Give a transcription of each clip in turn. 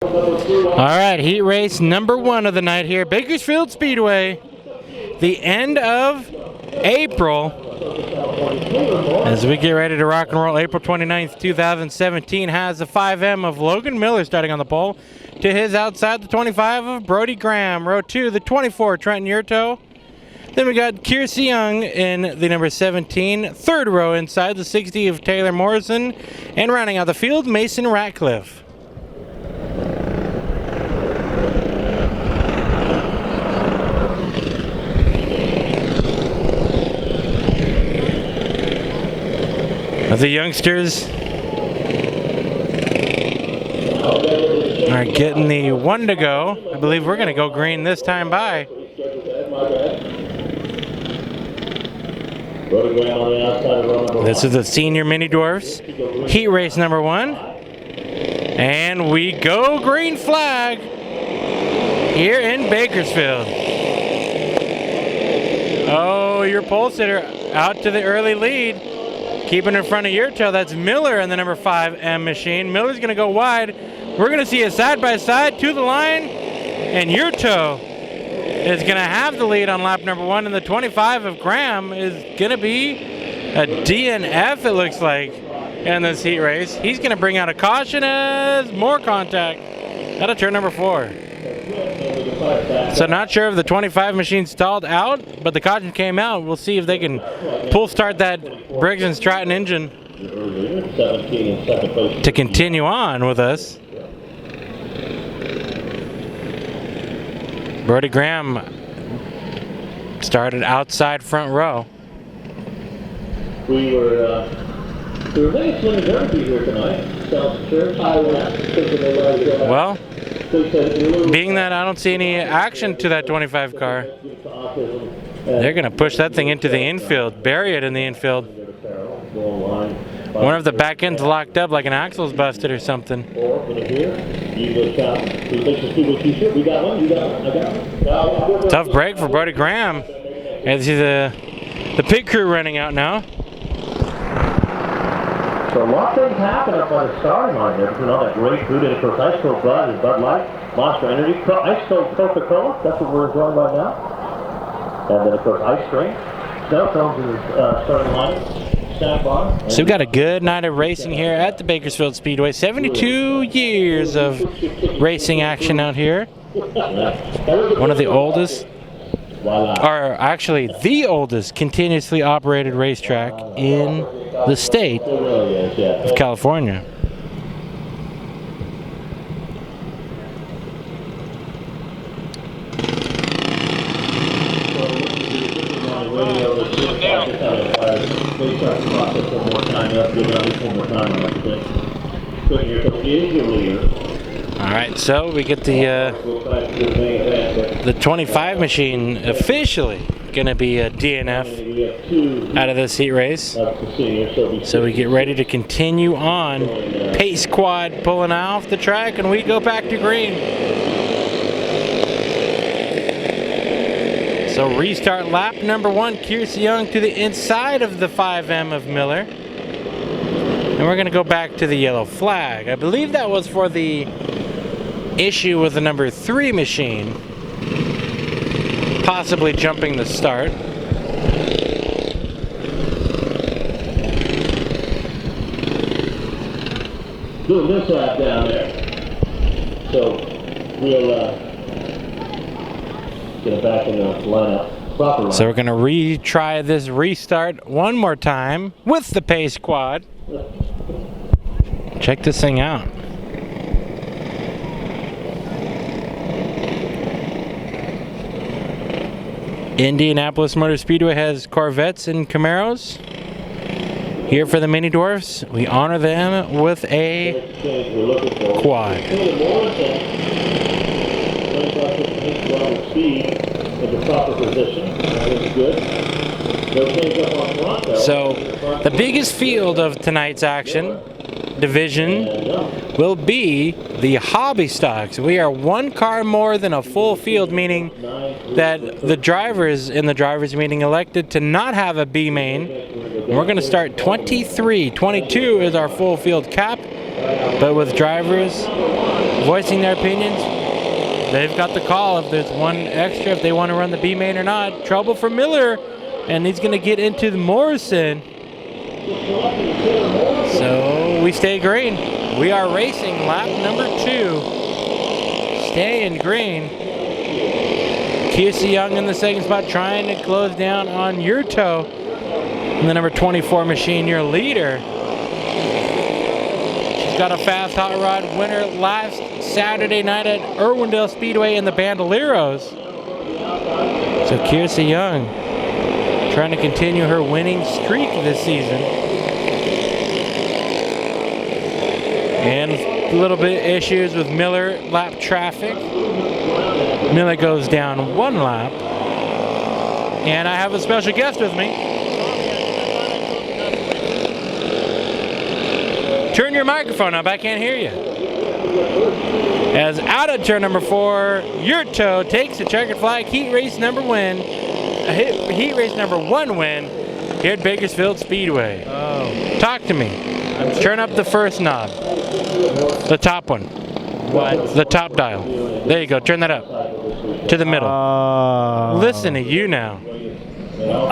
All right, heat race number 1 of the night here, Bakersfield Speedway. The end of April. As we get ready to rock and roll, April 29th, 2017 has the 5M of Logan Miller starting on the pole. To his outside, the 25 of Brody Graham. Row 2, the 24, Trenton Yurto. Then we got Kiersey Young in the number 17. Third row inside, the 60 of Taylor Morrison. And rounding out the field, Mason Ratcliffe. The youngsters are getting the 1 to go. I believe we're going to go green this time by. This is the senior mini dwarfs. Heat race number 1. And we go green flag here in Bakersfield. Oh, your pole sitter out to the early lead. Keeping in front of Yurto, that's Miller in the number 5M machine. Miller's going to go wide. We're going to see a side-by-side to the line. And Yurto is going to have the lead on lap number 1. And the 25 of Graham is going to be a DNF, it looks like, in this heat race. He's going to bring out a caution as more contact out of turn number 4. So not sure if the 25 machine stalled out, but the caution came out. We'll see if they can pull start that Briggs & Stratton engine to continue on with us. Brody Graham started outside front row. We were very slim and dirty here tonight. Well, being that I don't see any action to that 25 car, they're going to push that thing into the infield, bury it in the infield. Wonder if the back end's locked up like an axle's busted or something. Tough break for Brody Graham. As you see the pit crew running out now. So a lot of things happen up by the starting line there. You know, that great food, and of course, Ice Cold Bud and Bud Light, Monster Energy, Ice Cold Coca-Cola, that's what we're enjoying right now. And then, of course, Ice Cream. Snow cones in the starting line. So we've got a good night of racing here at the Bakersfield Speedway. 72 years of racing action out here. One of the oldest, or actually the oldest continuously operated racetrack in the state of California. All right, so we get the 25 machine officially going to be a DNF out of this heat race. So we get ready to continue on. Pace quad pulling off the track, and we go back to green. So restart lap number 1, Kiersey Young to the inside of the 5M of Miller. And we're going to go back to the yellow flag. I believe that was for the issue with the number 3 machine, possibly jumping the start. Doing this lap down there. So we'll get it back in the lineup properly. So we're going to retry this restart one more time with the pace quad. Check this thing out. Indianapolis Motor Speedway has Corvettes and Camaros. Here for the mini dwarfs, we honor them with a quad. So the biggest field of tonight's action division will be the hobby stocks. We are 1 car more than a full field, meaning that the drivers in the drivers meeting elected to not have a B main. And we're going to start 23. 22 is our full field cap, but with drivers voicing their opinions. They've got the call if there's one extra, if they want to run the B main or not. Trouble for Miller, and he's going to get into the Morrison. So we stay green. We are racing lap number 2. Stay in green. Kiersey Young in the second spot, trying to close down on Yurto. And the number 24 machine, your leader. She's got a fast hot rod winner last Saturday night at Irwindale Speedway in the Bandoleros. So Kiersey Young trying to continue her winning streak this season. And a little bit issues with Miller lap traffic. Miller goes down 1 lap. And I have a special guest with me. Turn your microphone up, I can't hear you. As out of turn number 4, Yurto takes the checkered flag, heat race number 1 win here at Bakersfield Speedway. Oh. Talk to me. Turn up the first knob. The top one. What? The top dial. There you go, turn that up. To the middle. Listen to you now.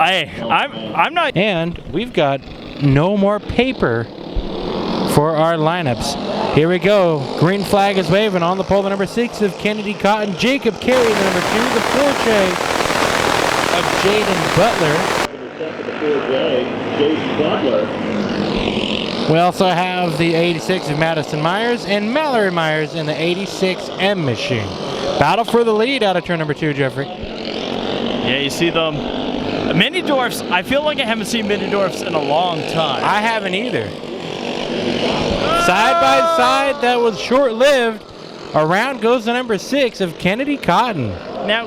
I'm not. And we've got no more paper for our lineups. Here we go. Green flag is waving on the pole. The number 6 of Kennedy Cotton, Jacob Carey. The number 2, the 4J of Jaden Butler. We also have the 86 of Madison Myers and Mallory Myers in the 86M machine. Battle for the lead out of turn number 2, Jeffrey. Yeah, you see them. Mini Dwarfs, I feel like I haven't seen Mini Dwarfs in a long time. I haven't either. Side by side, that was short-lived. Around goes the number 6 of Kennedy Cotton. Now,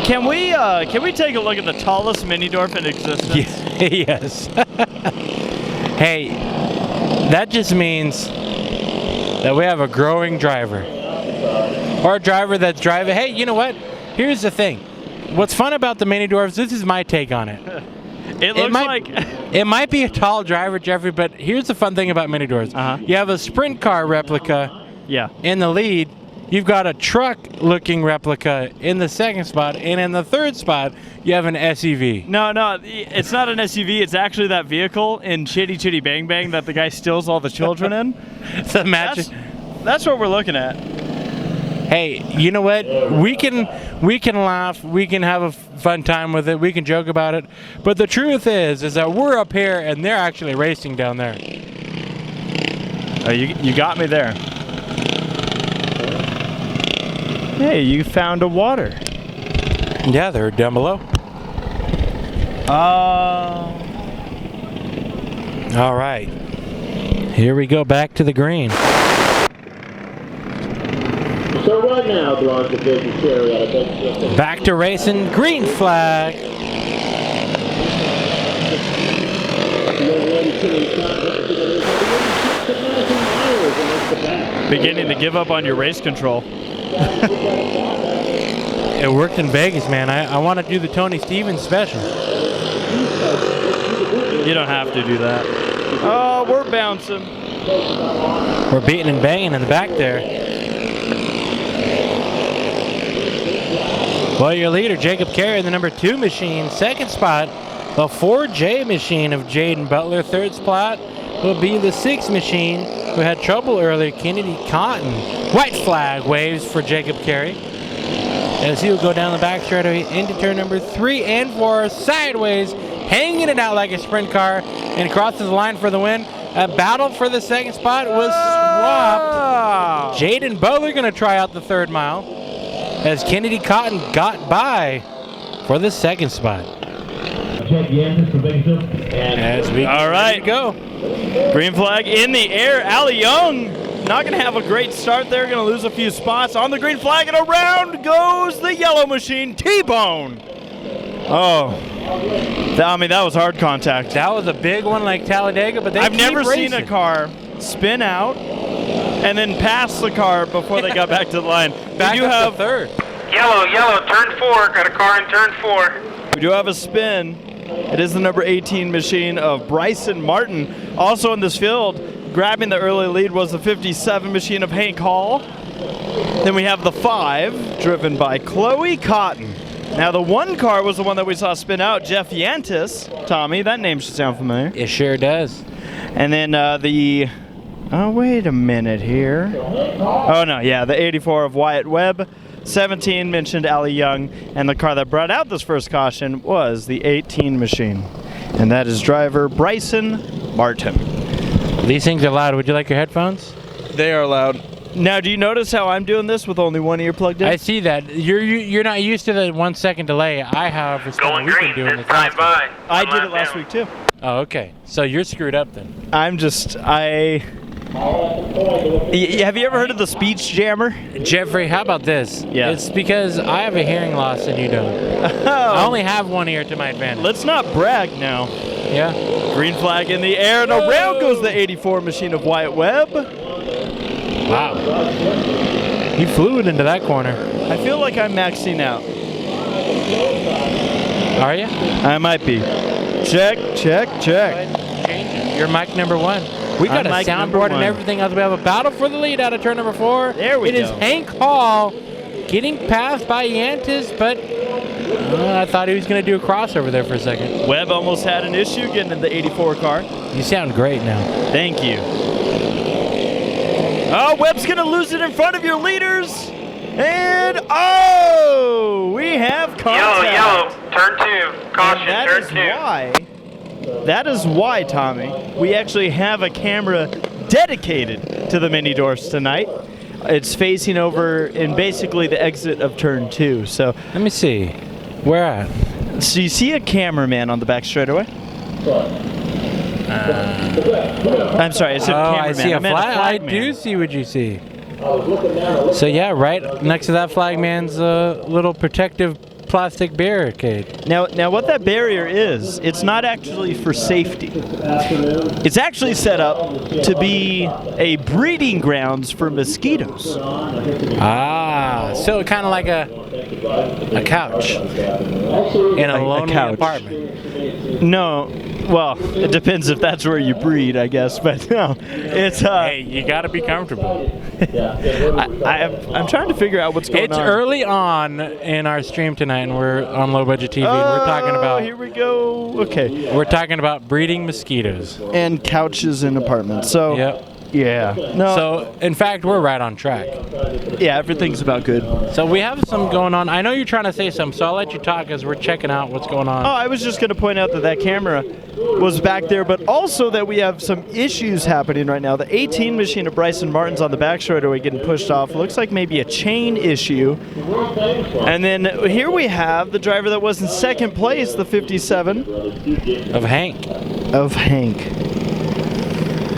can we take a look at the tallest Mini Dwarf in existence? Yes. Hey, that just means that we have a growing driver. Or a driver that's driving. Hey, you know what? Here's the thing. What's fun about the Mini Dwarfs, this is my take on it. It might be a tall driver, Jeffrey, but here's the fun thing about Mini Dwarfs. You have a sprint car replica in the lead. You've got a truck-looking replica in the second spot, and in the third spot, you have an SUV. No, it's not an SUV. It's actually that vehicle in Chitty Chitty Bang Bang that the guy steals all the children in. That's what we're looking at. Hey, you know what? We can laugh. We can have a fun time with it. We can joke about it. But the truth is that we're up here and they're actually racing down there. Oh, you got me there. Hey, you found a water. Yeah, they're down below. All right. Here we go back to the green. So right now, Dwarf, the big Carey out of Bakersfield. Back to racing, green flag. Beginning to give up on your race control. It worked in Vegas, man. I want to do the Tony Stevens special. You don't have to do that. Oh, we're bouncing. We're beating and banging in the back there. Well, your leader, Jacob Carey, the number 2 machine. Second spot, the 4J machine of Jaden Butler. Third spot will be the 6 machine who had trouble earlier, Kennedy Cotton. White flag waves for Jacob Carey as he will go down the back straightaway into turn number 3 and 4, sideways, hanging it out like a sprint car, and crosses the line for the win. A battle for the second spot was swapped. Jaden Butler going to try out the 3rd mile as Kennedy Cotton got by for the 2nd spot. As we go. Green flag in the air. Allie Young not going to have a great start there. Going to lose a few spots on the green flag, and around goes the yellow machine, T-Bone. Oh, I mean, that was hard contact. That was a big one like Talladega, but I've never seen a car spin out and then pass the car before they got back to the line. Back we do have third. Yellow, turn 4. Got a car in turn 4. We do have a spin. It is the number 18 machine of Bryson Martin. Also in this field, grabbing the early lead was the 57 machine of Hank Hall. Then we have the 5, driven by Chloe Cotton. Now, the 1 car was the one that we saw spin out, Jeff Yantis. Tommy, that name should sound familiar. It sure does. And then oh, wait a minute here. Oh, no, yeah, the 84 of Wyatt Webb. 17 mentioned Allie Young. And the car that brought out this first caution was the 18 machine. And that is driver Bryson Martin. These things are loud. Would you like your headphones? They are loud. Now, do you notice how I'm doing this with only one ear plugged in? I see that. You're not used to the 1 second delay. I have for Going we've been green, doing this this time by. I did it last week, too. Oh, okay. So you're screwed up then. Have you ever heard of the speech jammer? Jeffrey, how about this? Yeah. It's because I have a hearing loss and you don't. I only have one ear to my advantage. Let's not brag now. Yeah. Green flag in the air, and around goes the 84 machine of Wyatt Webb. Wow. You flew it into that corner. I feel like I'm maxing out. Are you? I might be. Check, check, check. You're mic number 1. We got I'm a mic number soundboard and 1. everything else. We have a battle for the lead out of turn number 4. There we It go. is Hank Hall getting passed by Yantis, but I thought he was going to do a crossover there for a second. Webb almost had an issue getting in the 84 car. You sound great now. Thank you. Oh, Webb's going to lose it in front of your leaders. And, oh, we have contact. Yellow, turn 2. Caution, And turn 2. that is why, Tommy, we actually have a camera dedicated to the mini dwarfs tonight. It's facing over in basically the exit of turn 2. So Let me see. Where at? So you see a cameraman on the back straightaway? I'm sorry, I said cameraman. I see a meant flag. I flagman. do see what you see. So yeah, right next to that flagman's little protective plastic barricade. Now what that barrier is, it's not actually for safety. It's actually set up to be a breeding grounds for mosquitoes. Ah, so kind of like a couch in a lonely couch. apartment. No, well, it depends if that's where you breed, I guess, but no, it's Hey, you got to be comfortable. I'm trying to figure out what's going It's on. early on in our stream tonight, and we're on Low Budget TV, and we're talking about here we go. Okay. we're talking about breeding mosquitoes. And couches in apartments. So Yep. yeah. No. So in fact, we're right on track. yeah, everything's about good. So we have some going on. I know you're trying to say something, so I'll let you talk as we're checking out what's going on. Oh, I was just going to point out that camera was back there, but also that we have some issues happening right now. The 18 machine of Bryson Martin's on the back straightaway getting pushed off. Looks like maybe a chain issue. And then here we have the driver that was in second place, the 57 Of Hank. of Hank.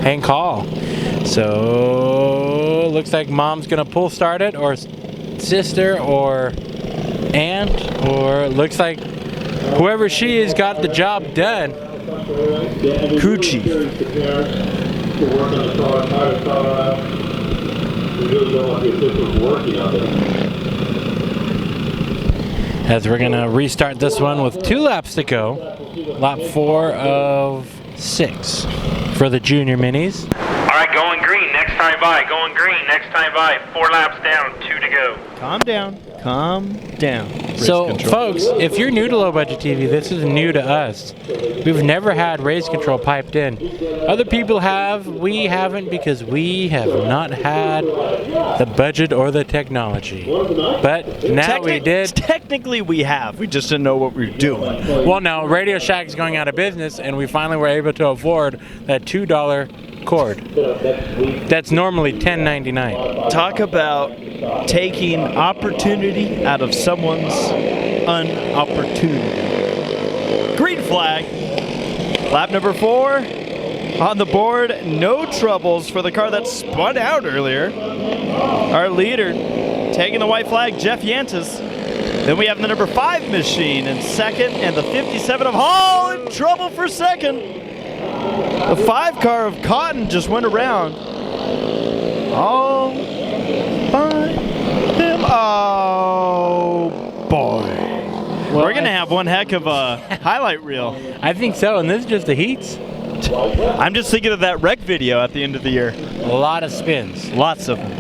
Hank Hall. So looks like mom's gonna pull start it, or sister, or aunt, or looks like whoever she is got the job done. Coochie. As we're gonna restart this one with 2 laps to go. Lap 4 of 6 for the junior minis. All right, going green, next time by. Going green, next time by. 4 laps down, 2 to go. Calm down. Calm down. So, Race control. folks, if you're new to Low Budget TV, this is new to us. We've never had race control piped in. Other people have. We haven't, because we have not had the budget or the technology. But now we did. Technically, we have. We just didn't know what we were doing. Well, now Radio Shack is going out of business, and we finally were able to afford that $2 cord. That's normally $10.99. Talk about taking opportunity out of someone's unopportunity. Green flag. Lap number 4 on the board. No troubles for the car that spun out earlier. Our leader taking the white flag, Jeff Yantis. Then we have the number 5 machine in second, and the 57 of Hall in trouble for second. The 5 car of Cotton just went around. All by them. Oh, boy. Well, We're going to have one heck of a highlight reel. I think so, and this is just the heats. I'm just thinking of that wreck video at the end of the year. A lot of spins. Lots of them.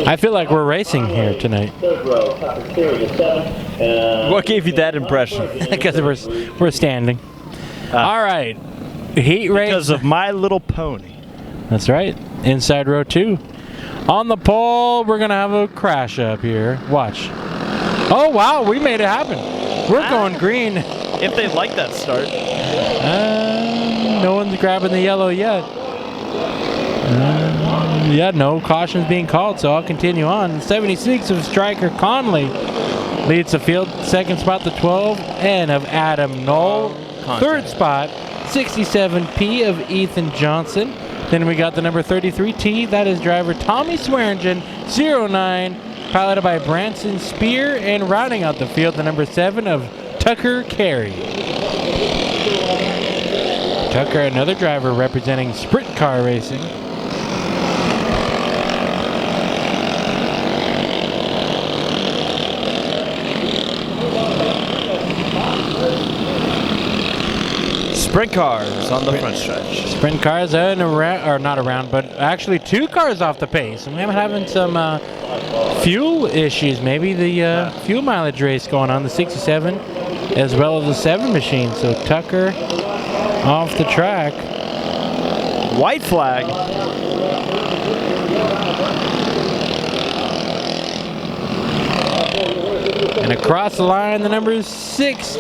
I feel like we're racing here tonight Third row, Tucker Series of 7. What gave you that impression? because we're standing. All right, heat race. Because of My Little Pony. That's right. Inside row 2. On the pole, we're gonna have a crash up here. Watch. Oh wow, we made it happen. We're going green. If they like that start. No one's grabbing the yellow yet. Yeah, no cautions being called, so I'll continue on. 76 of Striker Conley leads the field. Second spot, the 12N of Adam Knoll. Third spot, 67P of Ethan Johnson. Then we got the number 33T. That is driver Tommy Swearingen, 09, piloted by Branson Spear. And rounding out the field, the number 7 of Tucker Carey. Tucker, another driver representing sprint car racing. Sprint cars on the front stretch. Sprint cars and around, or not around, but actually 2 cars off the pace. And we're having some fuel issues. Maybe the fuel mileage race going on, the 67 as well as the 7 machine. So Tucker off the track. White flag. And across the line, the number 76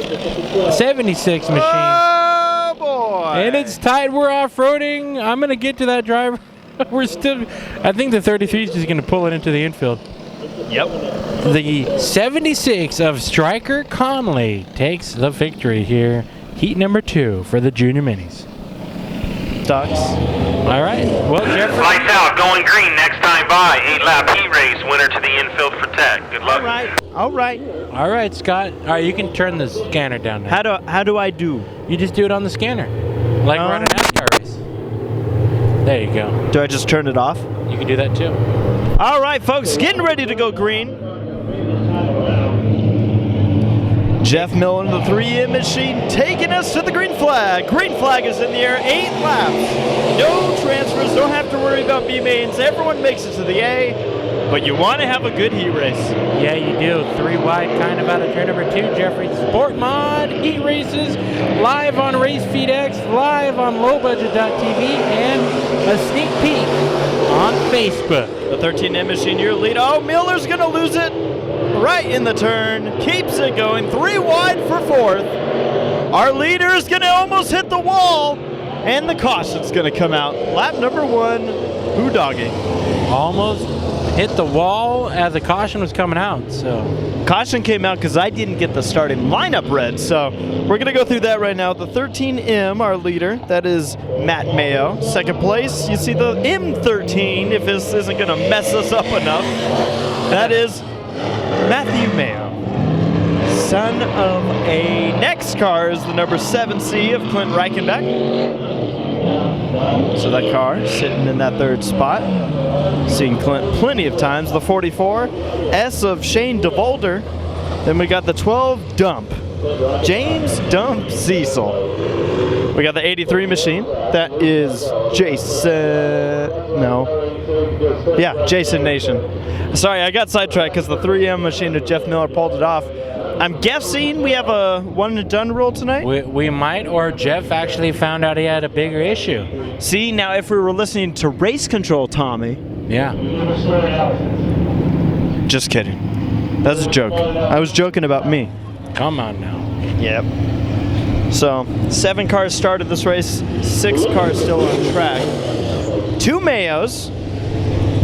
machine. Oh boy! And it's tight. We're off-roading. I'm going to get to that driver. We're still. I think the 33 is just going to pull it into the infield. Yep. The 76 of Striker Conley takes the victory here. Heat number 2 for the Junior Minis. Ducks. All right. Well, Jeffrey. Lights out, going green next time by. 8-lap heat race, winner to the infield for Tech. Good luck. All right. All right, Scott. All right, you can turn the scanner down now. How do I do? You just do it on the scanner, like we're on a NASCAR race. There you go. Do I just turn it off? You can do that too. All right, folks, getting ready to go green. Jeff Miller in the 3M machine taking us to the green flag. Green flag is in the air, 8 laps. No transfers, don't have to worry about B mains. Everyone makes it to the A, but you want to have a good heat race. Yeah, you do. 3 wide, kind of out of turn number 2. Jeffrey Sport Mod heat races live on Race Feed X, live on lowbudget.tv, and a sneak peek on Facebook. The 13M machine, your lead. Oh, Miller's going to lose it right in the turn. Keeps it going. 3 wide for 4th. Our leader is going to almost hit the wall, and the caution's going to come out. Lap number 1, Boondoggy. Almost hit the wall as the caution was coming out. So Caution came out because I didn't get the starting lineup read, so we're going to go through that right now. The 13M, our leader, that is Matt Mayo. Second place, you see the M13, if this isn't going to mess us up enough. That is Matthew Mayo, son of a next car is the number 7C of Clint Reichenbach. So that car sitting in that 3rd spot. Seen Clint plenty of times. The 44 S of Shane DeVolder. Then we got the 12 Dump, James Dump Cecil. We got the 83 machine. That is Jason Nation. Sorry, I got sidetracked because the 3M machine of Jeff Miller pulled it off. I'm guessing we have a one and done rule tonight? we might, or Jeff actually found out he had a bigger issue. See, now if we were listening to Race Control, Tommy. Yeah. Just kidding. That's a joke. I was joking about me. Come on now. Yep. So, 7 cars started this race, 6 cars still on track. 2 Mayos,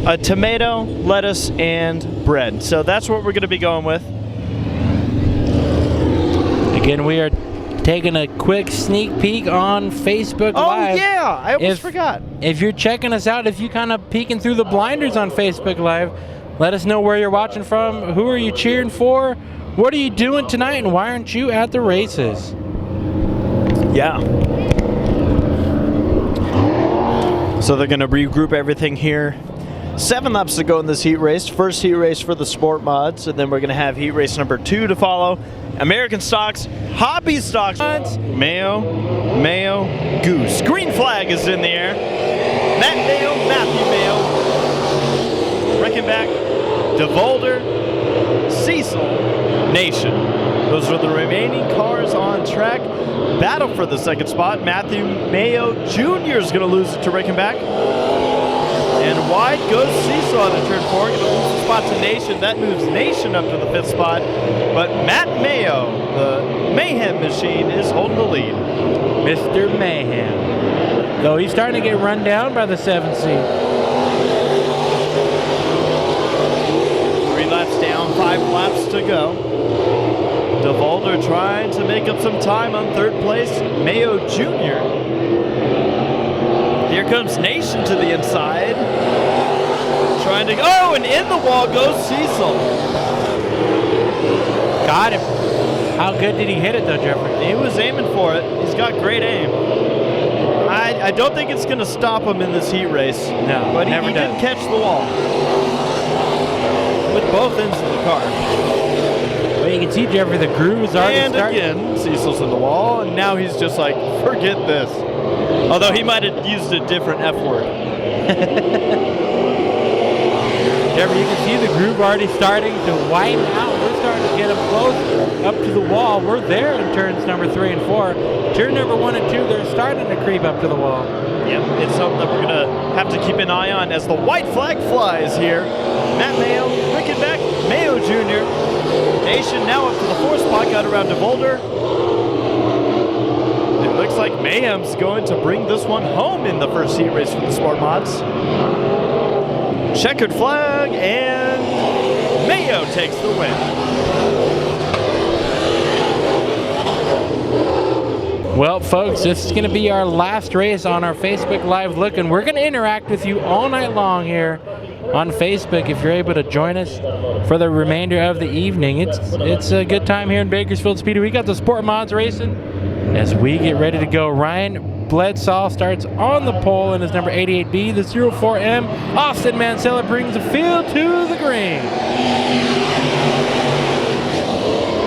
a tomato, lettuce, and bread. So that's what we're going to be going with. Again, we are taking a quick sneak peek on Facebook Live. Oh, yeah! I almost forgot. If you're checking us out, if you kind of peeking through the blinders on Facebook Live, let us know where you're watching from. Who are you cheering for? What are you doing tonight, and why aren't you at the races? Yeah. So they're going to regroup everything here. 7 laps to go in this heat race. First heat race for the sport mods, and then we're going to have heat race number 2 to follow. American stocks, hobby stocks. Mayo, Goose. Green flag is in the air. Matt Mayo, Matthew Mayo. Rickenback, DeVolder, Cecil, Nation. Those are the remaining cars on track. Battle for the second spot. Matthew Mayo Jr. is going to lose it to Rickenback. And wide goes Cecil on the turn 4. Going to lose the spot to Nation. That moves Nation up to the 5th spot. But Matt Mayo, the Mayhem machine, is holding the lead. Mr. Mayhem. Though he's starting to get run down by the 7th seed. 3 laps down, 5 laps to go. DeVolder trying to make up some time on 3rd place. Mayo Jr. Here comes Nation to the inside. Trying to, oh, and in the wall goes Cecil. Got him. How good did he hit it though, Jeffrey? He was aiming for it. He's got great aim. I don't think it's going to stop him in this heat race. No, but he never did does. catch the wall with both ends of the car. Well, you can see, Jeffrey, the groove is already And starting. again, Cecil's in the wall, and now he's just like, forget this. Although he might have used a different F word. Jeffrey, you can see the groove already starting to widen out. We're starting to get him close up to the wall. We're there in turns number 3 and 4. Turn number 1 and 2, they're starting to creep up to the wall. Yep, it's something that we're going to have to keep an eye on as the white flag flies here. Matt Mayo, Rickenback, Mayo Jr. Nation now up to the 4th spot, got around DeVolder. It looks like Mayhem's going to bring this one home in the first heat race for the Sport Mods. Checkered flag, and Mayo takes the win. Well, folks, this is going to be our last race on our Facebook Live Look, and we're going to interact with you all night long here on Facebook if you're able to join us for the remainder of the evening. It's a good time here in Bakersfield Speedway. We got the Sport Mods racing as we get ready to go. Ryan Bledsaw starts on the pole in his number 88B, the 04M. Austin Mancella brings the field to the green.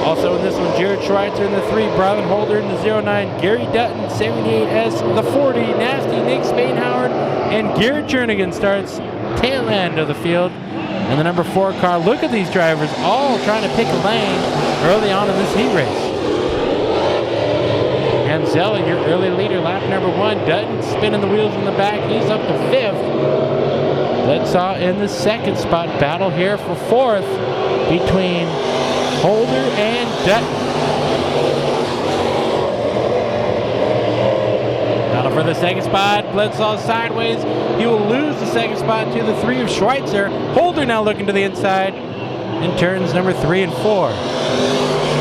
Also in this one, Jared Schweitzer in the 3, Brylan Holder in the 09, Gary Dutton, 78S, the 40, Nasty Nick Spainhoward, and Garrett Jernigan starts tail end of the field. And the number 4 car, look at these drivers all trying to pick a lane early on in this heat race. Manzella, your early leader, lap number 1. Dutton spinning the wheels in the back, he's up to 5th. Bledsaw in the 2nd spot. Battle here for 4th between Holder and Dutton. Battle for the 2nd spot. Bledsaw sideways. He will lose the 2nd spot to the 3 of Schweitzer. Holder now looking to the inside in turns number 3 and 4.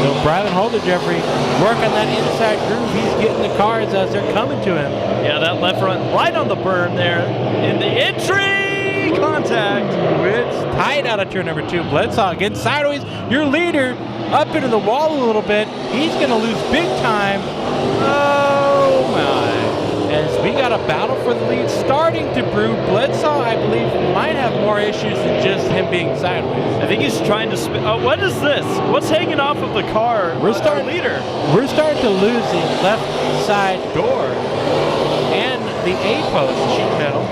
So Brylan Holder, Jeffrey, work on that inside groove. He's getting the cars as they're coming to him. Yeah, that left front right on the berm there in the entry contact. It's tight out of turn number 2. Bledsaw again sideways. Your leader up into the wall a little bit. He's going to lose big time. Oh my. As we got a battle for the lead starting to brew. Bledsaw, I believe, might have more issues than just him being sideways. I think he's trying to spin. Oh, what is this? What's hanging off of the car? We're starting to lose the left side door and the A-post sheet metal.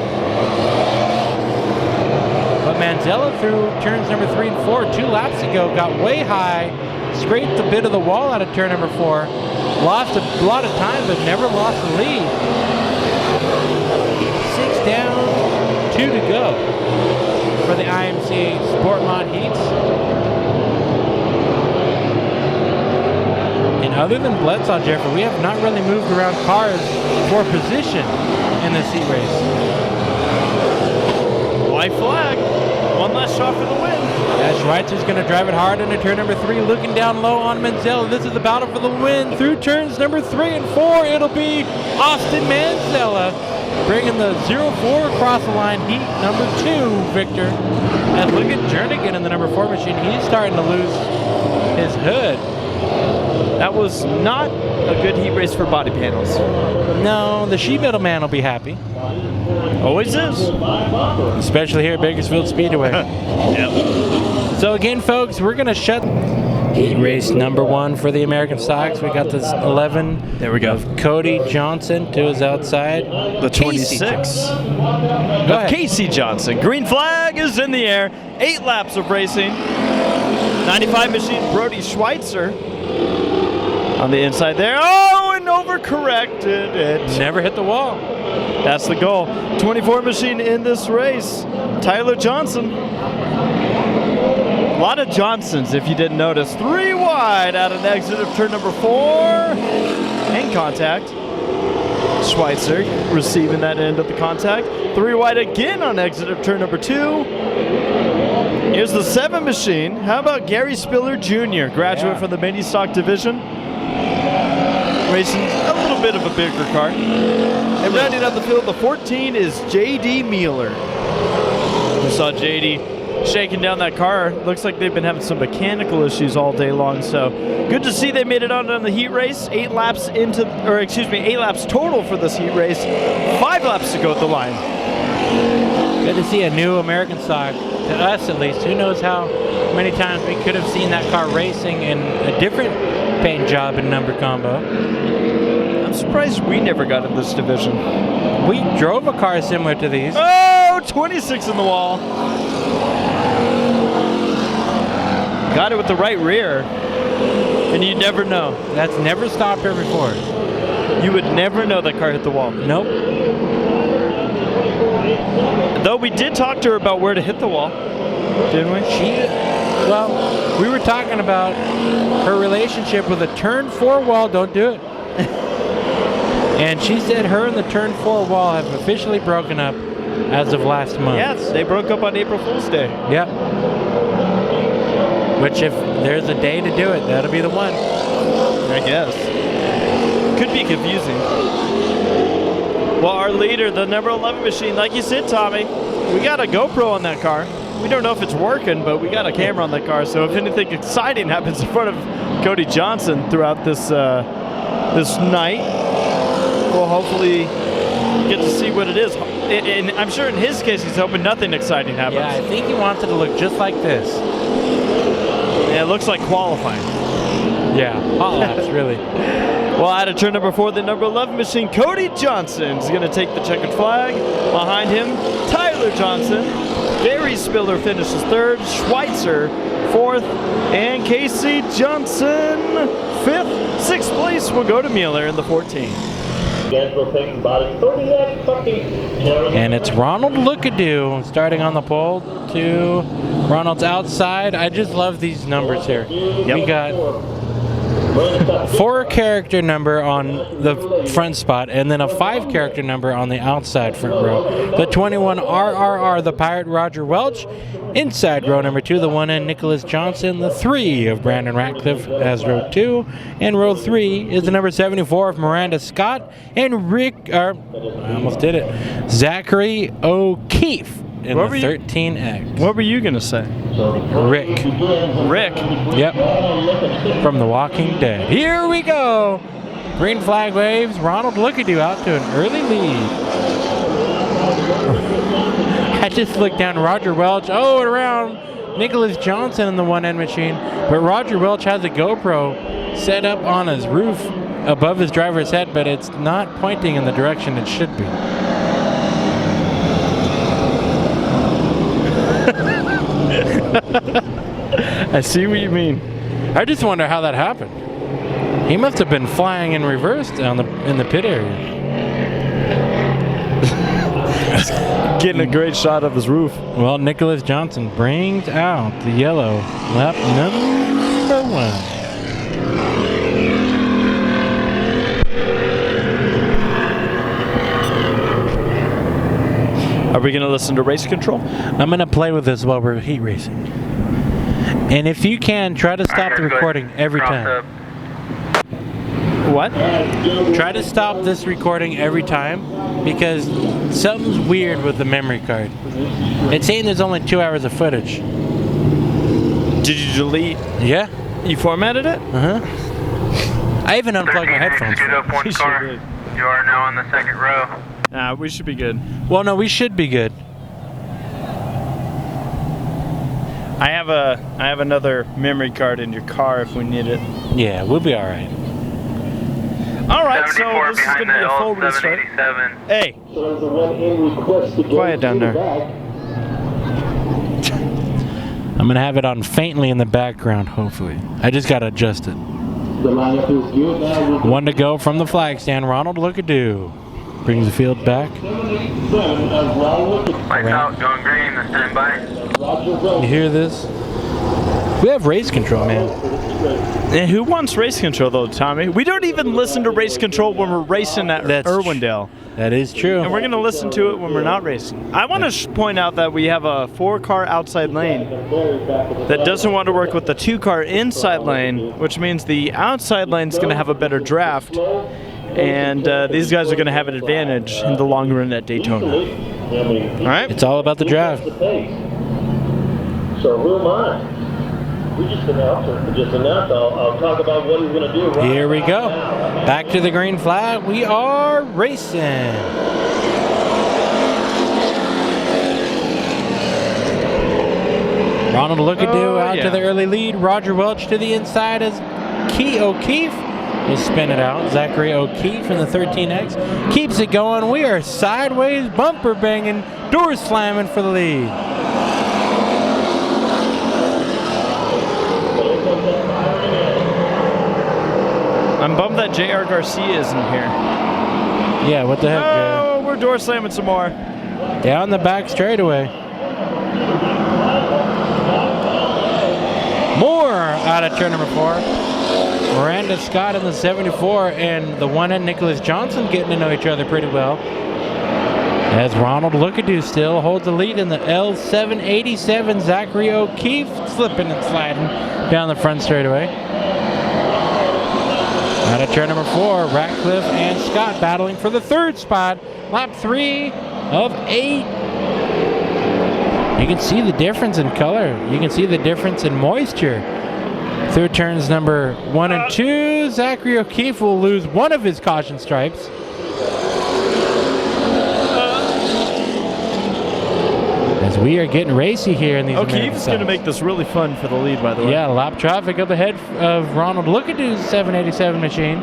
But Manzella through turns number 3 and 4 2 laps ago got way high, scraped a bit of the wall out of turn number 4, lost a lot of time but never lost the lead. 6 down, 2 to go for the IMCA Sport Mod Heats. And other than Bledsaw, Jeffrey, we have not really moved around cars for position in this heat race. White flag. One last shot for the win. As Schweitzer's going to drive it hard into turn number 3, looking down low on Manzella. This is the battle for the win through turns number 3 and 4. It'll be Austin Manzella bringing the 0-4 across the line. Heat number 2, Victor. And look at Jernigan in the number 4 machine. He's starting to lose his hood. That was not a good heat race for body panels. No, the sheet metal man will be happy. Always is. Especially here at Bakersfield Speedway. Yep. So again, folks, we're going to shut Heat race number 1 for the American stocks. We got this 11. There we go. Of Cody Johnson to his outside. The Casey 26 Johnson. Go of ahead. Casey Johnson. Green flag is in the air. 8 laps of racing. 95 machine Brody Schweitzer on the inside there. Oh, and overcorrected it. Never hit the wall. That's the goal. 24 machine in this race. Tyler Johnson. A lot of Johnsons, if you didn't notice. 3 wide out of exit of turn number 4. And contact. Schweitzer receiving that end of the contact. 3 wide again on exit of turn number 2. Here's the 7 machine. How about Gary Spiller Jr., graduate from the mini stock division? Racing a little bit of a bigger car. And rounding out the field, the 14 is J.D. Mueller. We saw J.D. shaking down that car. Looks like they've been having some mechanical issues all day long. So good to see they made it on the heat race. 8 laps total for this heat race. 5 laps to go at the line. Good to see a new American stock, to us at least. Who knows how many times we could have seen that car racing in a different paint job and number combo. I'm surprised we never got in this division. We drove a car similar to these. Oh, 26 in the wall. Got it with the right rear. And you never know. That's never stopped her before. You would never know that car hit the wall. Nope. Though we did talk to her about where to hit the wall, didn't we? Well, we were talking about her relationship with a turn 4 wall. Don't do it. And she said her and the turn 4 wall have officially broken up as of last month. Yes, they broke up on April Fool's Day. Yep. Which, if there's a day to do it, that'll be the one. I guess. Could be confusing. Well, our leader, the number 11 machine, like you said, Tommy, we got a GoPro on that car. We don't know if it's working, but we got a camera on that car. So if anything exciting happens in front of Cody Johnson throughout this this night, we'll hopefully get to see what it is. And I'm sure in his case, he's hoping nothing exciting happens. Yeah, I think he wants it to look just like this. Yeah, it looks like qualifying. Yeah, hot laps, really. Well, out of turn number 4, the number 11 machine, Cody Johnson, is going to take the checkered flag. Behind him, Tyler Johnson. Gary Spiller finishes 3rd. Schweitzer 4th. And Casey Johnson 5th. 6th place will go to Mueller in the 14. And it's Ronald Lookadoo starting on the pole to Ronald's outside. I just love these numbers here. Yep. We got 4 character number on the front spot and then a 5 character number on the outside front row. The 21 RRR, the Pirate Roger Welch. Inside row number 2, the 1N Nicholas Johnson. The 3 of Brandon Ratcliffe as row 2. And row 3 is the number 74 of Miranda Scott and I almost did it, Zachary O'Keefe in the 13X. What were you going to say? Rick. Rick. Yep. From The Walking Dead. Here we go. Green flag waves. Ronald Lookadoo out to an early lead. I just looked down Roger Welch. Oh, and around Nicholas Johnson in the 1N machine. But Roger Welch has a GoPro set up on his roof above his driver's head, but it's not pointing in the direction it should be. I see what you mean. I just wonder how that happened. He must have been flying in reverse in the pit area. Getting a great shot of his roof. Well, Nicholas Johnson brings out the yellow lap number 1. Are we going to listen to race control? I'm going to play with this while we're heat racing. And if you can, try to stop the recording every time. What? Try to stop this recording every time because something's weird with the memory card. It's saying there's only 2 hours of footage. Did you delete? Yeah. You formatted it? Uh-huh. I even unplugged my headphones. You car. should. You are now in the 2nd row. Nah, we should be good. Well, no, we should be good. I have another memory card in your car if we need it. Yeah, we'll be all right. All right, so 74 this is behind going to be a the full restart. L787. Hey, quiet down there. I'm gonna have it on faintly in the background, hopefully. I just gotta adjust it. One to go from the flag stand. Ronald Lookadoo brings the field back. Lights out, going green, stand by. You hear this? We have race control, man. And who wants race control though, Tommy? We don't even listen to race control when we're racing at Irwindale. That is true. And we're going to listen to it when we're not racing. I want to point out that we have a 4-car outside lane that doesn't want to work with the 2-car inside lane, which means the outside lane is going to have a better draft. And these guys are going to have an advantage in the long run at Daytona. All right? It's all about the draft. So who am I? We just announced. I'll talk about what he's going to do. Here we go. Back to the green flag. We are racing. Ronald Lookadoo out to the early lead. Roger Welch to the inside as O'Keefe will spin it out. Zachary O'Keefe in the 13X keeps it going. We are sideways, bumper banging, door slamming for the lead. I'm bummed that J.R. Garcia isn't here. Yeah, what the heck, Oh, we're door slamming some more. Down the back straightaway. More out of turn number 4. Miranda Scott in the 74 and the 1N Nicholas Johnson getting to know each other pretty well. As Ronald Lookadoo still holds the lead in the L787. Zachary O'Keefe slipping and sliding down the front straightaway. Out of turn number 4, Ratcliffe and Scott battling for the 3rd spot. Lap 3 of 8. You can see the difference in color. You can see the difference in moisture. Through turns number 1 and 2, Zachary O'Keefe will lose one of his caution stripes. As we are getting racy here in these O'Keefe's going to make this really fun for the lead, by the way. Yeah, lap traffic up ahead of Ronald Lookadoo's 787 machine.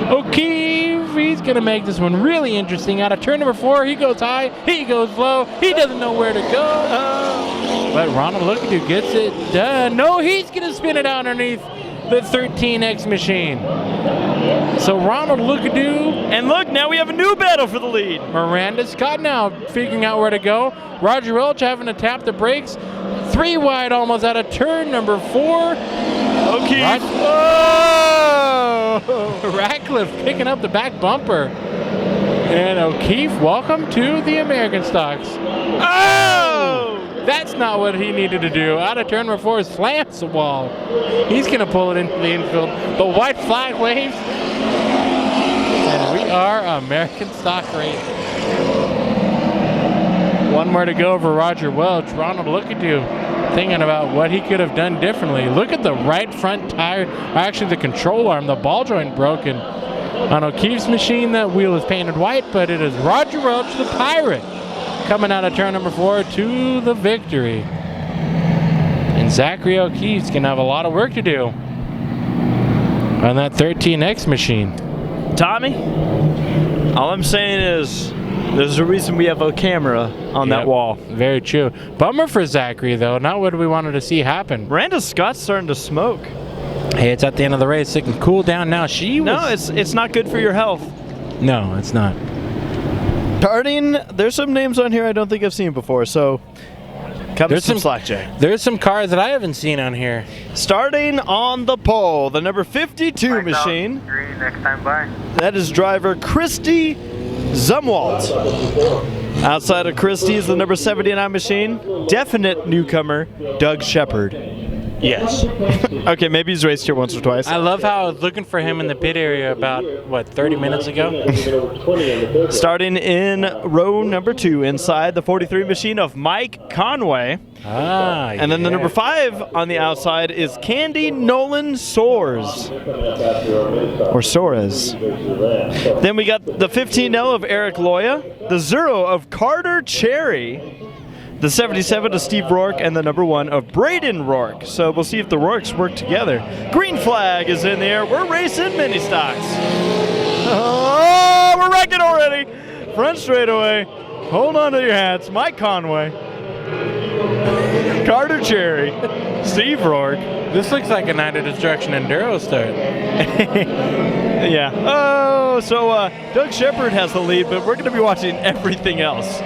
O'Keefe, he's going to make this one really interesting. Out of turn number 4, he goes high, he goes low, he doesn't know where to go. But Ronald Lookadoo gets it done. No, he's going to spin it out underneath the 13X machine. So Ronald Lookadoo. And look, now we have a new battle for the lead. Miranda Scott now figuring out where to go. Roger Welch having to tap the brakes. 3 wide almost out of turn number 4. O'Keefe. Ratcliffe picking up the back bumper. And O'Keefe, welcome to the American Stocks. Oh! That's not what he needed to do. Out of turn number 4, slams the wall. He's going to pull it into the infield. The white flag waves. And we are American Stock Racing. One more to go for Roger Welch. Ronald Lookadoo thinking about what he could have done differently. Look at the right front tire, actually the control arm, the ball joint broken. On O'Keefe's machine, that wheel is painted white, but it is Roger Welch, the Pirate, coming out of turn number 4 to the victory. And Zachary O'Keefe's going to have a lot of work to do on that 13X machine. Tommy, all I'm saying is there's a reason we have a camera on that wall. Very true. Bummer for Zachary, though. Not what we wanted to see happen. Miranda Scott's starting to smoke. Hey, it's at the end of the race. It can cool down now. No, it's not good for your health. No, it's not. Starting, there's some names on here I don't think I've seen before, so there's some slack, Jay. There's some cars that I haven't seen on here. Starting on the pole, the number 52 Lights out, machine. green, next time by. That is driver Christy Zumwalt. Outside of Christy is the number 79 machine. Definite newcomer, Doug Shepard. Yes. Okay, maybe he's raced here once or twice. I love how I was looking for him in the pit area about, 30 minutes ago? Starting in row number 2 inside the 43 machine of Mike Conway. And then the number 5 on the outside is Candy Nolan Soares. Or Soares. Then we got the 15L of Eric Loya, the 0 of Carter Cherry, the 77 of Steve Rourke, and the number 1 of Braden Rourke. So we'll see if the Rourkes work together. Green flag is in the air. We're racing mini stocks. Oh, we're wrecking already. Front straightaway. Hold on to your hats. Mike Conway, Carter Cherry, Steve Rourke. This looks like a Night of Destruction Enduro start. Yeah. Oh, so Doug Shepard has the lead, but we're going to be watching everything else.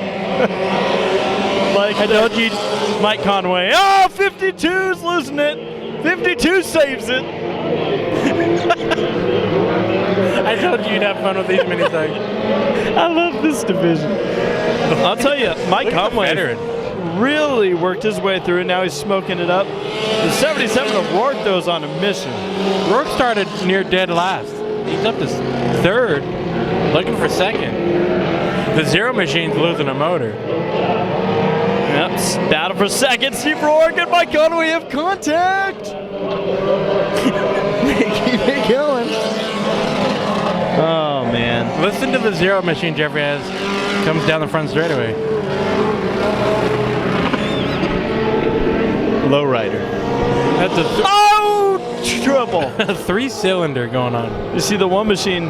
Like I told you, Mike Conway. Oh, 52's losing it. 52 saves it. I told you you'd have fun with these mini stocks. I love this division. I'll tell you, Mike Conway really worked his way through it. Now he's smoking it up. The 77 of Rourke, though, is on a mission. Rourke started near dead last. He's up to 3rd, looking for 2nd. The Zero Machine's losing a motor. Yep, battle for 2nd. Steve Rourke and Mike Conway have contact. Keep it going. Oh, man. Listen to the Zero Machine Jeffrey has. Comes down the front straightaway. Lowrider. That's a trouble. a 3-cylinder going on. You see the one machine,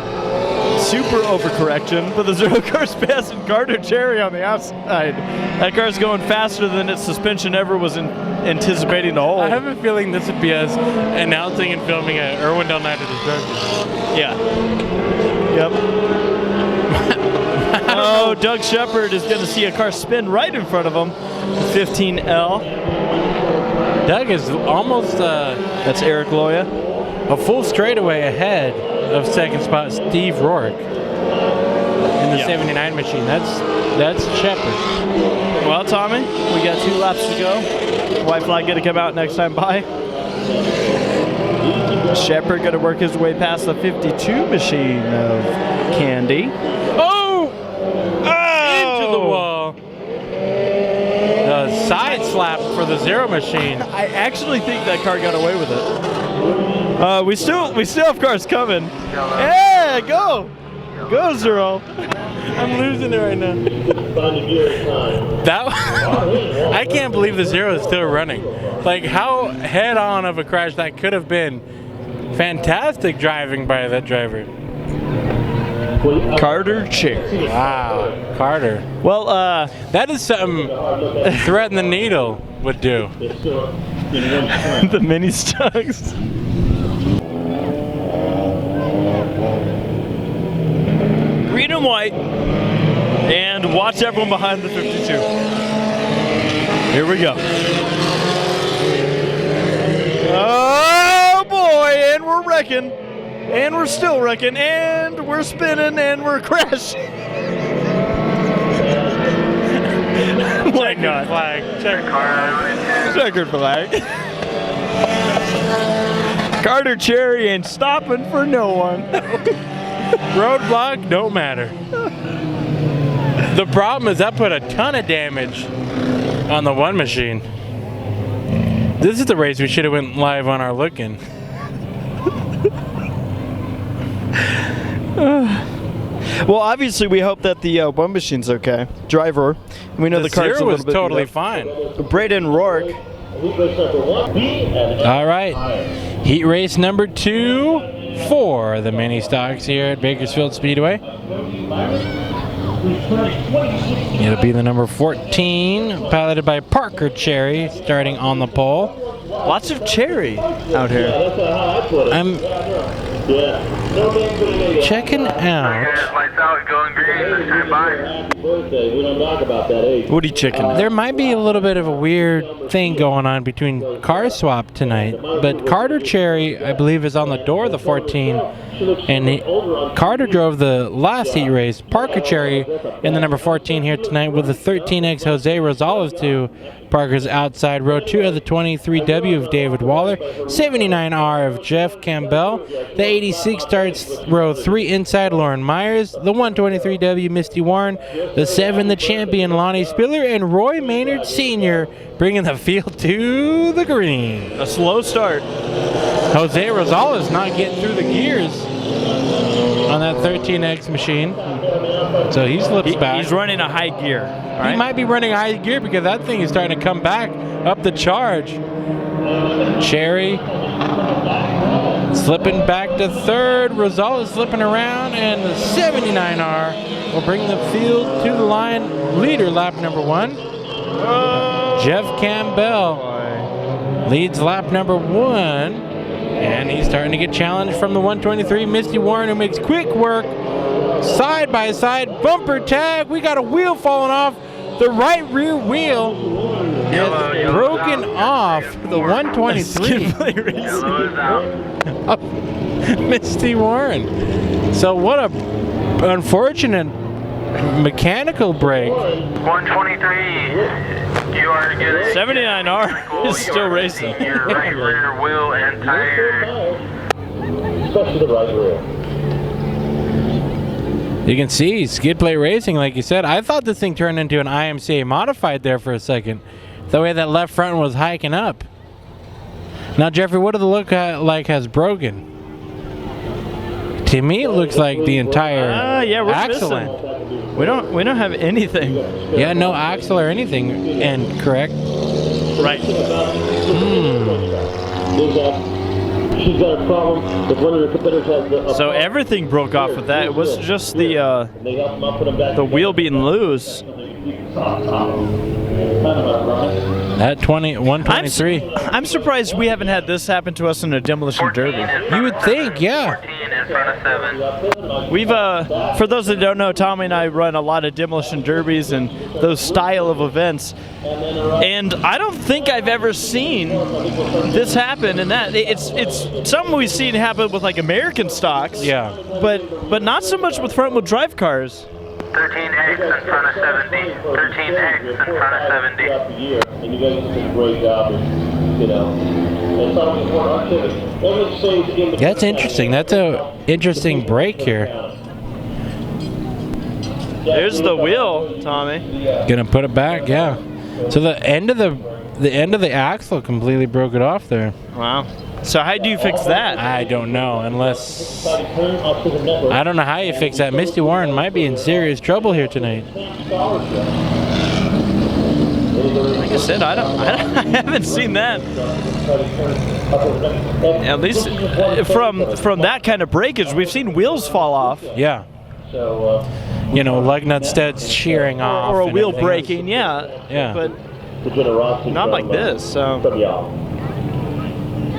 super overcorrection, but the Zero car's passing Carter Cherry on the outside. That car's going faster than its suspension ever was anticipating to hold. I have a feeling this would be us announcing and filming a Irwindale Night of Destruction. Yeah. Yep. Oh, Doug Shepard is going to see a car spin right in front of him. 15L. Doug is almost That's Eric Loya. a full straightaway ahead of 2nd spot Steve Rourke in the 79 machine. That's Shepard. Well, Tommy, we got 2 laps to go. White flag going to come out next time by. Shepard going to work his way past the 52 machine of Candy. Oh! Into the wall. Side slap for the Zero Machine. I actually think that car got away with it. We still have cars coming. Yeah, go Zero. I'm losing it right now. I can't believe the Zero is still running. Like how head on of a crash that could have been. Fantastic driving by that driver. Carter Cherry. Wow, Carter. Well, that is something Threading the Needle would do. the mini stocks. Green and white. And watch everyone behind the 52. Here we go. Oh boy, and we're wrecking. And we're still wrecking, and we're spinning, and we're crashing. My God. Flag. Checkered flag. Carter Cherry ain't stopping for no one. Roadblock, don't matter. The problem is that put a ton of damage on the one machine. This is the race we should have went live on our looking. Well, obviously, we hope that the one machine's okay. Driver, we know the car's Zero a was little bit totally beat fine. up. Braden Rourke. All right, heat race number 2 for the mini stocks here at Bakersfield Speedway. It'll be the number 14, piloted by Parker Cherry, starting on the pole. Lots of cherry out here. I'm checking out. Lights out, going green, this time by. Woody chicken. There might be a little bit of a weird thing going on between car swap tonight, but Carter Cherry, I believe, is on the door of the 14, and Carter drove the last heat race. Parker Cherry in the number 14 here tonight with the 13X Jose Rosales to Parker's outside. Row 2 of the 23W of David Waller, 79R of Jeff Campbell. The 86 starts row 3 inside Lauren Myers. The 123W Misty Warren. The 7 the champion Lonnie Spiller, and Roy Maynard Sr. bringing the field to the green. A slow start. Jose Rosales not getting through the gears on that 13X machine. So he slips back. He's running a high gear. Right? He might be running high gear because that thing is starting to come back up the charge. Cherry slipping back to third. Rosales slipping around, and the 79R will bring the field to the line. Leader lap number 1. Jeff Campbell leads lap number 1, and he's starting to get challenged from the 123 Misty Warren, who makes quick work. Side by side bumper tag. We got a wheel falling off. The right rear wheel is broken off the 123 of Misty Warren. So what a unfortunate mechanical break. 123, you are getting 79R is still racing. Your right rear wheel and tire. Especially the right rear. You can see skid plate racing, like you said. I thought this thing turned into an IMCA modified there for a second. The way that left front was hiking up. Now, Jeffrey, what does it look like has broken? To me, it looks like the entire axle end. We don't have anything. Yeah, no axle or anything end, correct? Right. She's got a problem with one of the competitors has the So everything broke off with that. It was just the wheel being loose. At 123. I'm surprised we haven't had this happen to us in a demolition derby. You would think, yeah. 14 in front of 7. We've for those that don't know, Tommy and I run a lot of demolition derbies and those style of events, and I don't think I've ever seen this happen. And that it's something we've seen happen with like American stocks, Yeah. but not so much with front wheel drive cars. 13X in front of 70. 13X in front of 70. And you guys did a great job, you know. That's interesting. That's a interesting break here. There's the wheel, Tommy. Gonna put it back, yeah. So the end of the axle completely broke it off there. Wow. So how do you fix that? I don't know, unless I don't know how you fix that. Misty Warren might be in serious trouble here tonight. Like I said, I haven't seen that. At least from that kind of breakage, we've seen wheels fall off. Yeah. You know, lug nut studs shearing off. Or a and wheel everything breaking, yeah. Yeah. But not like this, so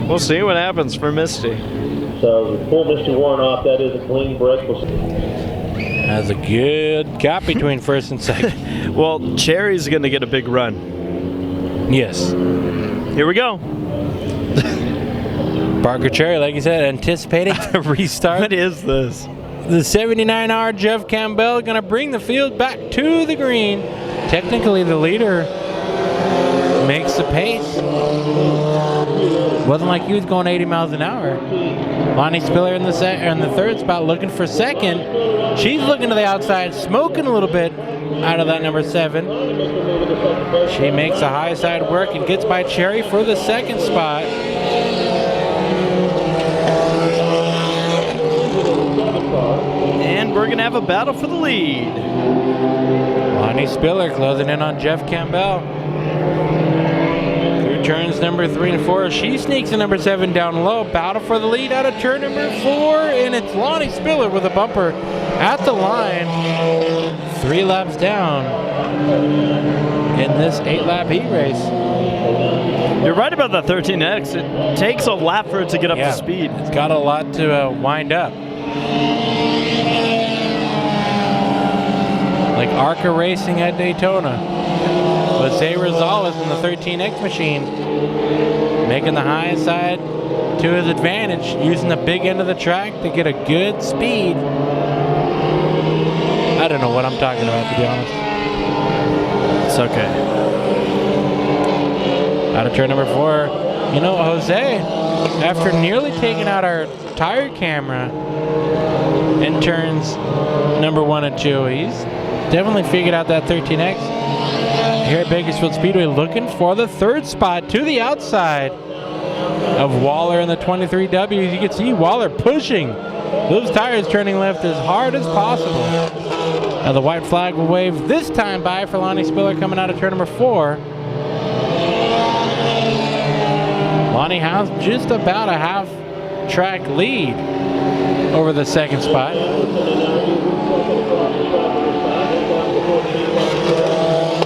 we'll see what happens for Misty. So you pull Mr. Warren off, that is a clean break. That's a good gap between first and second. Well, Cherry's going to get a big run. Yes. Here we go. Parker Cherry, like you said, anticipating the restart. What is this? The 79R Jeff Campbell going to bring the field back to the green. Technically, the leader makes the pace. Wasn't like he was going 80 miles an hour. Lonnie Spiller in the third spot looking for second. She's looking to the outside, smoking a little bit out of that number 7. She makes a high side work and gets by Cherry for the second spot. And we're going to have a battle for the lead. Lonnie Spiller closing in on Jeff Campbell. Through turns number 3 and 4. She sneaks in number 7 down low. Battle for the lead out of turn number 4. And it's Lonnie Spiller with a bumper at the line. 3 laps down in this 8-lap heat race. You're right about that 13X. It takes a lap for it to get up to speed. It's got a lot to wind up. Like ARCA racing at Daytona. Jose Rosales in the 13X machine, making the high side to his advantage, using the big end of the track to get a good speed. I don't know what I'm talking about, to be honest. It's okay. Out of turn number 4. You know, Jose, after nearly taking out our tire camera in turns number 1 and 2, he's definitely figured out that 13X. Here at Bakersfield Speedway, looking for the 3rd spot to the outside of Waller in the 23W. You can see Waller pushing those tires, turning left as hard as possible. The white flag will wave this time by for Lonnie Spiller coming out of turn number 4. Lonnie has just about a half track lead over the second spot.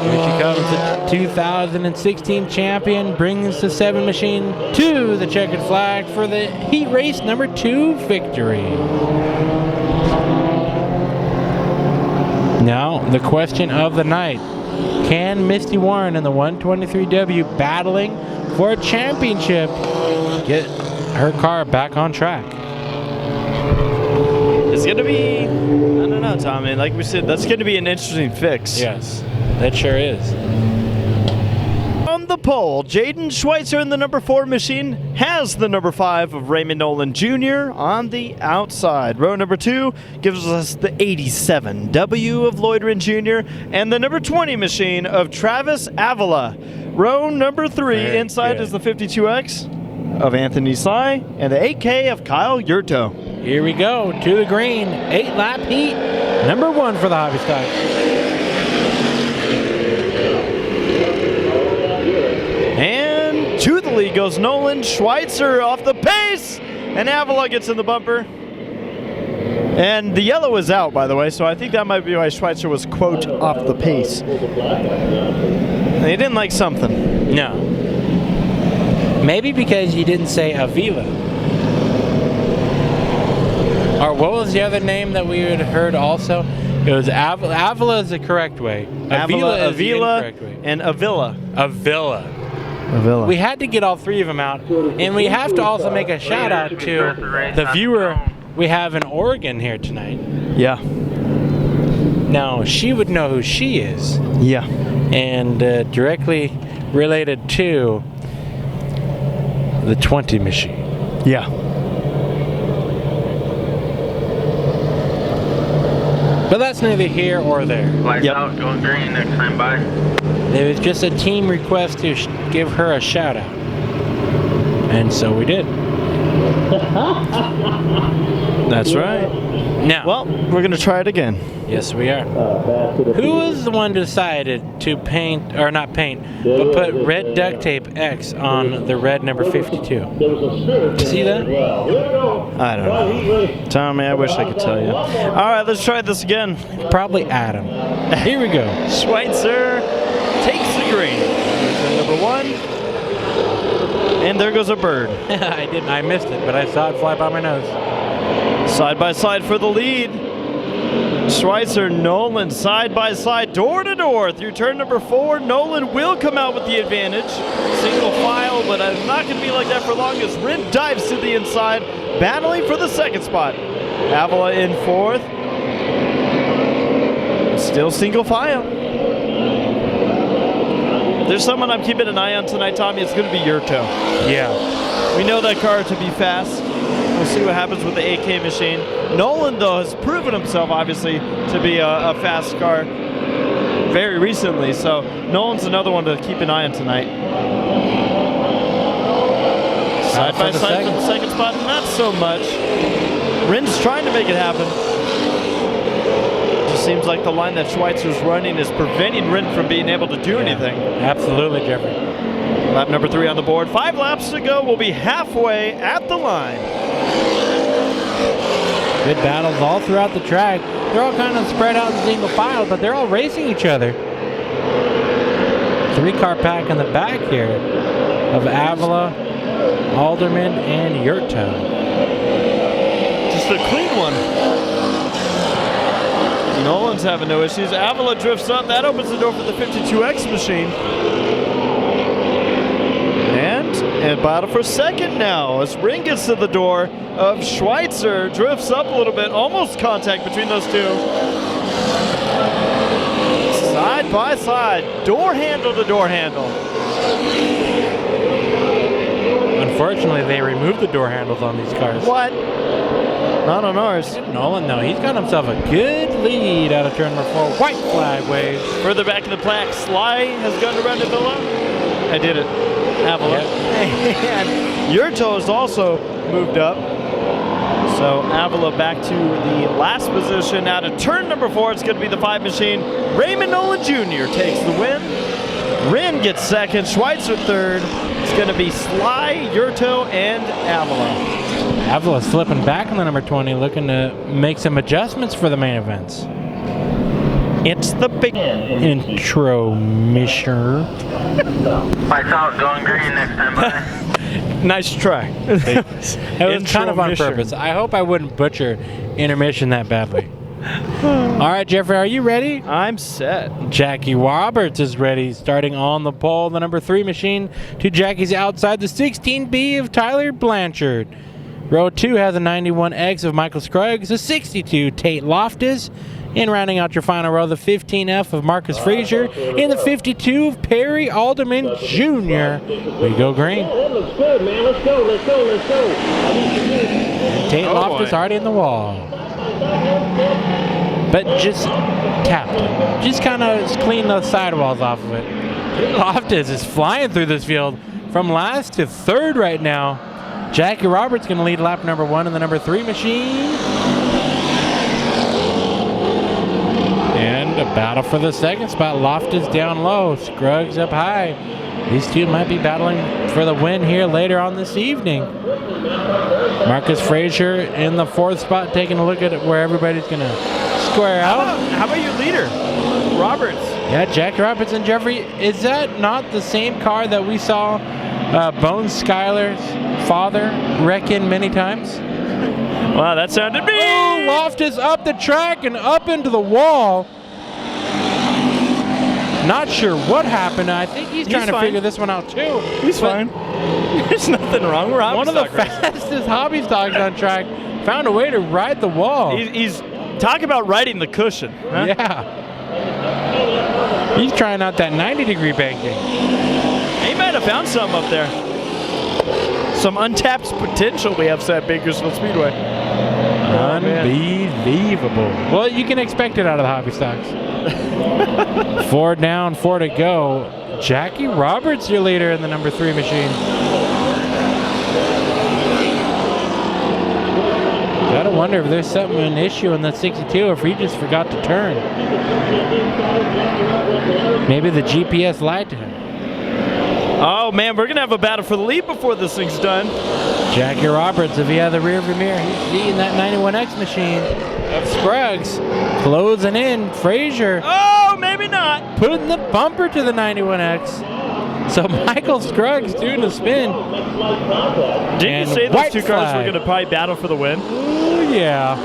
Here she comes, the 2016 champion, brings the 7 machine to the checkered flag for the heat race number 2 victory. Now, the question of the night. Can Misty Warren and the 123W battling for a championship get her car back on track? It's going to be, I don't know, Tommy. Like we said, that's going to be an interesting fix. Yes, that sure is. On the pole, Jaden Schweitzer in the number 4 machine has the number 5 of Raymond Nolan Jr. on the outside. Row number 2 gives us the 87W of Lloydrin Jr. and the number 20 machine of Travis Avila. Row number 3 Very inside good. is the 52X of Anthony Sly and the 8K of Kyle Yurto. Here we go, to the green, 8-lap heat, number 1 for the hobby stock. And to the lead goes Nolan Schweitzer off the pace, and Avila gets in the bumper. And the yellow is out, by the way, so I think that might be why Schweitzer was, quote, off the pace. They didn't like something. No. Maybe because you didn't say Avila. Or what was the other name that we had heard also? It was Avila is the correct way. Avila is the incorrect way. And Avila. Avila. Avila. We had to get all 3 of them out. And we have to also make a shout out to the viewer we have in Oregon here tonight. Yeah. Now, she would know who she is. Yeah. And directly related to the 20 machine. Yeah. But that's neither here or there. Lights Yep. out, going green next time by. It was just a team request to give her a shout out. And so we did. That's right. Now, Well, we're going to try it again. yes, we are. Who was the one who decided to paint, or not paint, but put red duct tape X on the red number 52? See that? I don't know. Tommy, I wish I could tell you. All right, let's try this again. Probably Adam. Here we go. Schweitzer takes the green. Number 1. And there goes a bird. I missed it, but I saw it fly by my nose. Side by side for the lead. Schweitzer, Nolan, side by side, door to door through turn number 4. Nolan will come out with the advantage. Single file, but it's not going to be like that for long as Rin dives to the inside, battling for the second spot. Avila in 4th. Still single file. There's someone I'm keeping an eye on tonight, Tommy. It's going to be Yurto. Yeah. We know that car to be fast. We'll see what happens with the AK machine. Nolan, though, has proven himself, obviously, to be a fast car very recently. So Nolan's another one to keep an eye on tonight. Side by side for the second spot, not so much. Rin's trying to make it happen. Just seems like the line that Schweitzer's running is preventing Rin from being able to do anything. Absolutely, Jeffrey. Lap number 3 on the board. 5 laps to go. We'll be halfway at the line. Good battles all throughout the track. They're all kind of spread out in single file, but they're all racing each other. 3-car pack in the back here of Avila, Alderman, and Yurto. Just a clean one. Nolan's having no issues. Avila drifts up. That opens the door for the 52X machine. And battle for second now as Ring gets to the door of Schweitzer. Drifts up a little bit. Almost contact between those two. Side by side. Door handle to door handle. Unfortunately, they removed the door handles on these cars. What? Not on ours. Nolan, though, he's got himself a good lead out of turn number 4. White flag wave. Further back in the plaque, Sly has gone around to Villa. I did it. Avila. Yep. And Yurto has also moved up. So Avila back to the last position. Out of turn number 4, it's going to be the 5 machine. Raymond Nolan Jr. takes the win. Rin gets second. Schweitzer third. It's going to be Sly, Yurto, and Avila. Avila slipping back in the number 20, looking to make some adjustments for the main events. It's the big Intro, Misher. Lights out, going green next time by. Nice try. It was kind of on purpose. I hope I wouldn't butcher intermission that badly. All right, Jeffrey, are you ready? I'm set. Jackie Roberts is ready, starting on the pole, the number 3 machine. To Jackie's outside, the 16B of Tyler Blanchard. Row 2 has a 91X of Michael Scruggs, a 62 Tate Loftus. And rounding out your final row, the 15F of Marcus Frazier and the 52 of Perry Alderman Jr. We go green. That looks good, man. Let's go, let's go, let's go. And Tate Loftus already in the wall. But just tapped it. Just kind of clean those sidewalls off of it. Tate Loftus is flying through this field from last to third right now. Jackie Roberts going to lead lap number 1 in the number 3 machine. And a battle for the second spot. Loftus down low, Scruggs up high. These two might be battling for the win here later on this evening. Marcus Frazier in the 4th spot, taking a look at it where everybody's going to square out. How about your leader, Roberts? Yeah, Jackie Roberts and Jeffrey. Is that not the same car that we saw Bones Schuyler's father wreck in many times? Wow, that sounded mean. Oh, Loftus up the track and up into the wall. Not sure what happened. I think he's trying to figure this one out too. He's fine. There's nothing wrong. We're one of the fastest hobby stocks on track found a way to ride the wall. He's talking about riding the cushion. Huh? Yeah. He's trying out that 90-degree banking. He might have found something up there. Some untapped potential we have at Bakersfield Speedway. Unbelievable. Well, you can expect it out of the hobby stocks. 4 down, 4 to go. Jackie Roberts, your leader in the number 3 machine. Gotta wonder if there's an issue in that 62, or if he just forgot to turn. Maybe the GPS lied to him. Oh man, we're gonna have a battle for the lead before this thing's done. Jackie Roberts, if he had the rear view mirror, he's beating that 91X machine of Scruggs. Closing in, Frazier. Oh, maybe not. Putting the bumper to the 91X. So Michael Scruggs doing a spin. Didn't you say those two cars were gonna probably battle for the win? Oh yeah.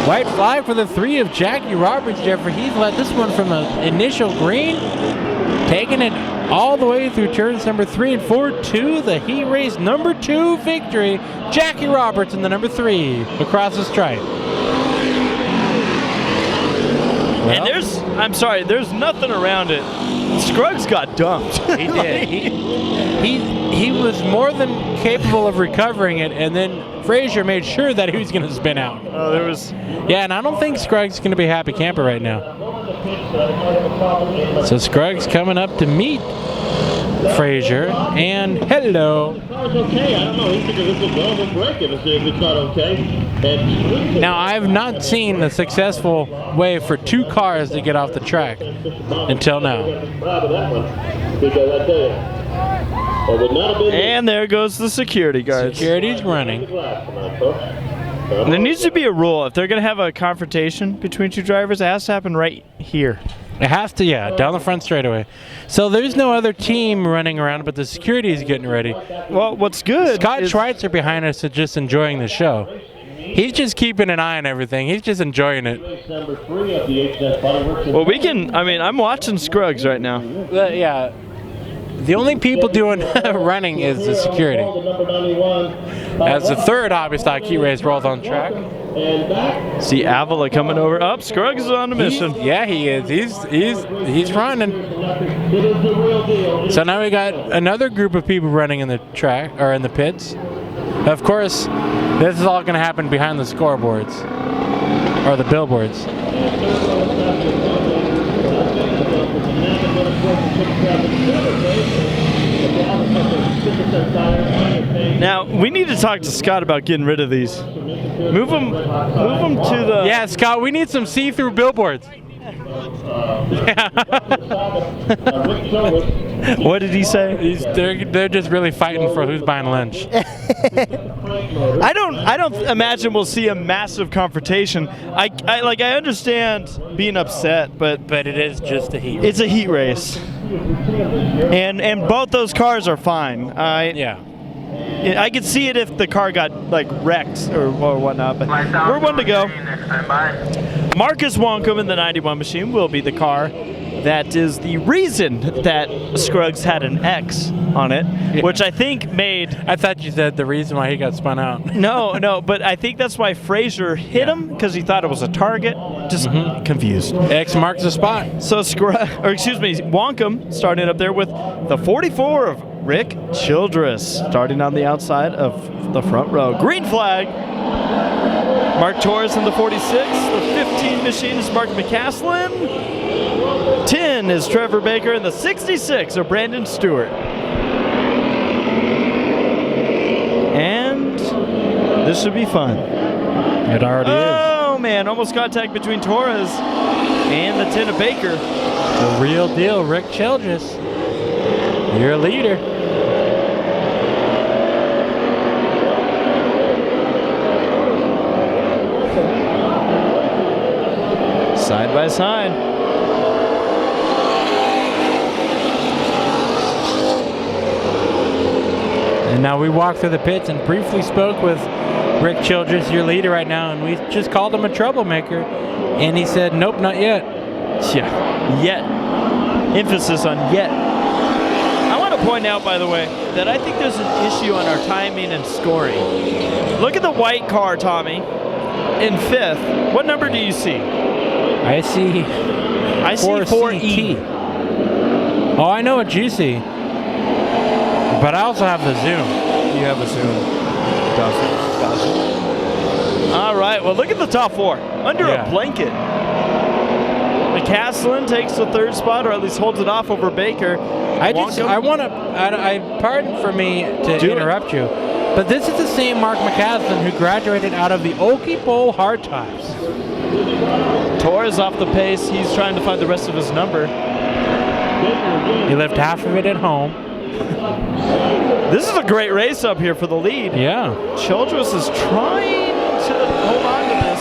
White flag for the 3 of Jackie Roberts, Jeffrey. He's led this one from the initial green, taking it all the way through turns number 3 and 4 to the heat race number 2 victory. Jackie Roberts in the number 3 across the stripe. Well, and there's nothing around it. Scruggs got dumped. He did. He was more than capable of recovering it, and then Frazier made sure that he was going to spin out. Oh, there was. Yeah, and I don't think Scruggs is going to be a happy camper right now. So Scruggs coming up to meet Frazier, and hello. Car's okay. I don't know. He figured this will go and break it if it's not okay. Now, I've not seen a successful way for 2 cars to get off the track until now. And there goes the security guards. Security's running. There needs to be a rule. If they're going to have a confrontation between 2 drivers, it has to happen right here. It has to, yeah, down the front straightaway. So there's no other team running around, but the security is getting ready. Well, what's good Scott Schweitzer behind us is just enjoying the show. He's just keeping an eye on everything. He's just enjoying it. Well, I'm watching Scruggs right now. Yeah. The only people doing running is the security. As the 3rd hobby stock heat race rolls on track. See Avila coming over. Up, Scruggs is on a mission. He is. He's running. So now we got another group of people running in the track or in the pits. Of course, this is all going to happen behind the scoreboards or the billboards. Now, we need to talk to Scott about getting rid of these. Move them to the... Yeah, Scott, we need some see-through billboards. What did he say? They're just really fighting for who's buying lunch. I don't imagine we'll see a massive confrontation. I understand being upset, but it is just a heat race. it's a heat race. And both those cars are fine. Yeah. I could see it if the car got like wrecked or whatnot, but we're one to go. Next time by. Marcus Wonkum in the 91 machine will be the car. That is the reason that Scruggs had an X on it, which I think made... I thought you said the reason why he got spun out. No, but I think that's why Frazier hit him, because he thought it was a target. Just confused. X marks the spot. So Wonkum starting up there with the 44 of Rick Childress, starting on the outside of the front row. Green flag. Mark Torres in the 46. The 15 machine is Mark McCaslin. 10 is Trevor Baker, and the 66 of Brandon Stewart. And this should be fun. It already is. Oh man, almost contact between Torres and the 10 of Baker. The real deal, Rick Childress. Your leader. Side by side. And now we walked through the pits and briefly spoke with Rick Childress, your leader right now, and we just called him a troublemaker. And he said, nope, not yet. Yeah, yet. Emphasis on yet. I want to point out, by the way, that I think there's an issue on our timing and scoring. Look at the white car, Tommy, in fifth. What number do you see? I see 4E. Oh, I know what you see. But I also have the zoom. You have a zoom. All right, well, look at the top four. Under a blanket. McCaslin takes the third spot, or at least holds it off over Baker. Pardon for me to interrupt you, but this is the same Mark McCaslin who graduated out of the Okie Bowl hardtops. Torres off the pace. He's trying to find the rest of his number. He left half of it at home. This is a great race up here for the lead. Yeah. Childress is trying to hold on to this.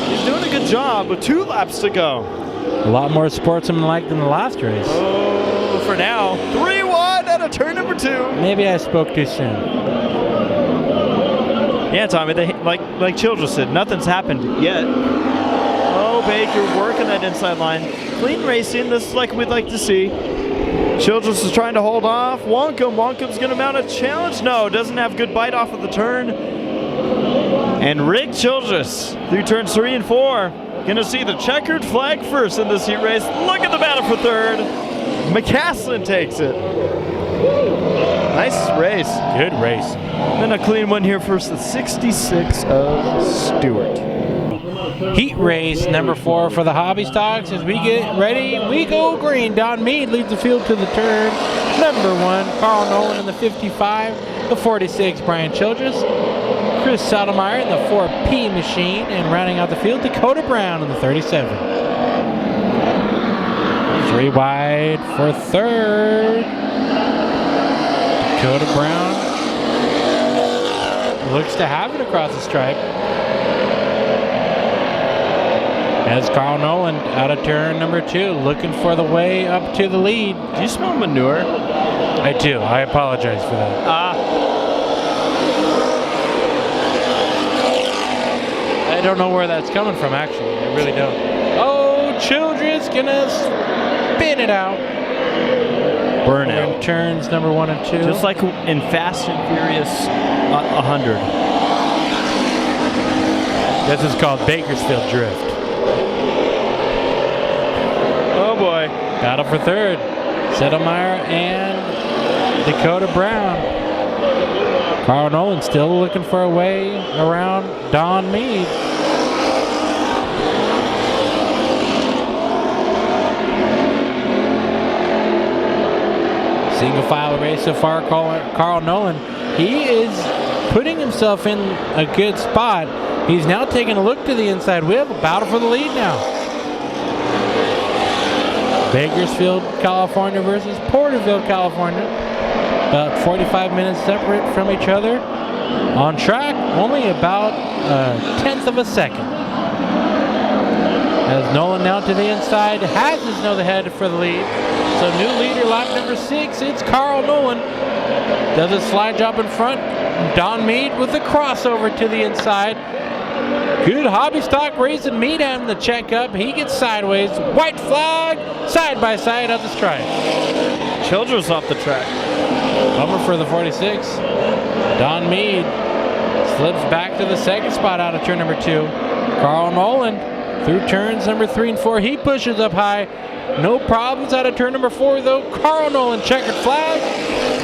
He's doing a good job with 2 laps to go. A lot more sportsmanlike than the last race. Oh, for now. 3-1 out of turn number 2. Maybe I spoke too soon. Yeah, Tommy, like Childress said, nothing's happened yet. Oh, Baker working that inside line. Clean racing, this is like we'd like to see. Childress is trying to hold off. Wonkum's going to mount a challenge. No, doesn't have good bite off of the turn. And Rick Childress through turns 3 and 4. Going to see the checkered flag first in this heat race. Look at the battle for third. McCaslin takes it. Nice race. Good race. Then a clean one here for the 66 of Stewart. Heat race number 4 for the hobby stocks. As we get ready, we go green. Don Mead leads the field to the turn. Number 1, Carl Nolan in the 55. The 46, Brian Childress. Chris Sotomayor in the 4P machine. And rounding out the field, Dakota Brown in the 37. 3 wide for third. Dakota Brown looks to have it across the stripe. As Carl Nolan out of turn number 2, looking for the way up to the lead. Do you smell manure? I do. I apologize for that. I don't know where that's coming from, actually. I really don't. Oh, Childress gonna spin it out. Burnout. Turns number 1 and 2. Just like in Fast and Furious 100. This is called Bakersfield Drift. Oh boy. Battle for third. Sotomayor and Dakota Brown. Carl Nolan still looking for a way around Don Mead. Single file race so far. Carl Nolan he is putting himself in a good spot. He's now taking a look to the inside. We have a battle for the lead now. Bakersfield, California versus Porterville, California. About 45 minutes separate from each other. On track, only about a tenth of a second. As Nolan now to the inside, has his nose ahead for the lead. So new leader, lap number 6, it's Carl Nolan. Does a slide job in front. Don Mead with the crossover to the inside. Good hobby stock racing. Mead having the checkup. He gets sideways. White flag, side by side at the stripe. Childress off the track. Bummer for the 46. Don Mead slips back to the second spot out of turn number 2. Carl Nolan through turns number 3 and 4. He pushes up high. No problems out of turn number 4 though. Carl Nolan checkered flag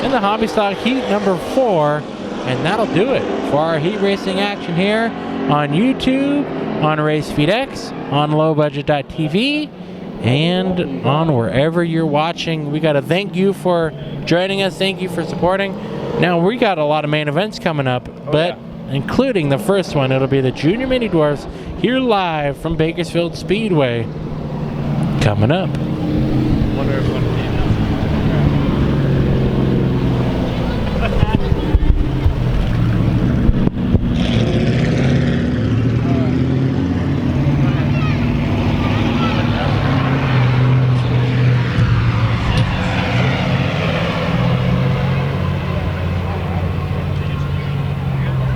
in the hobby stock heat number 4. And that'll do it for our heat racing action here on YouTube, on RaceFeedX, on lowbudget.tv, and on wherever you're watching. We got to thank you for joining us. Thank you for supporting. Now, we got a lot of main events coming up, including the first one. It'll be the Junior Mini Dwarfs here live from Bakersfield Speedway coming up. Wonder if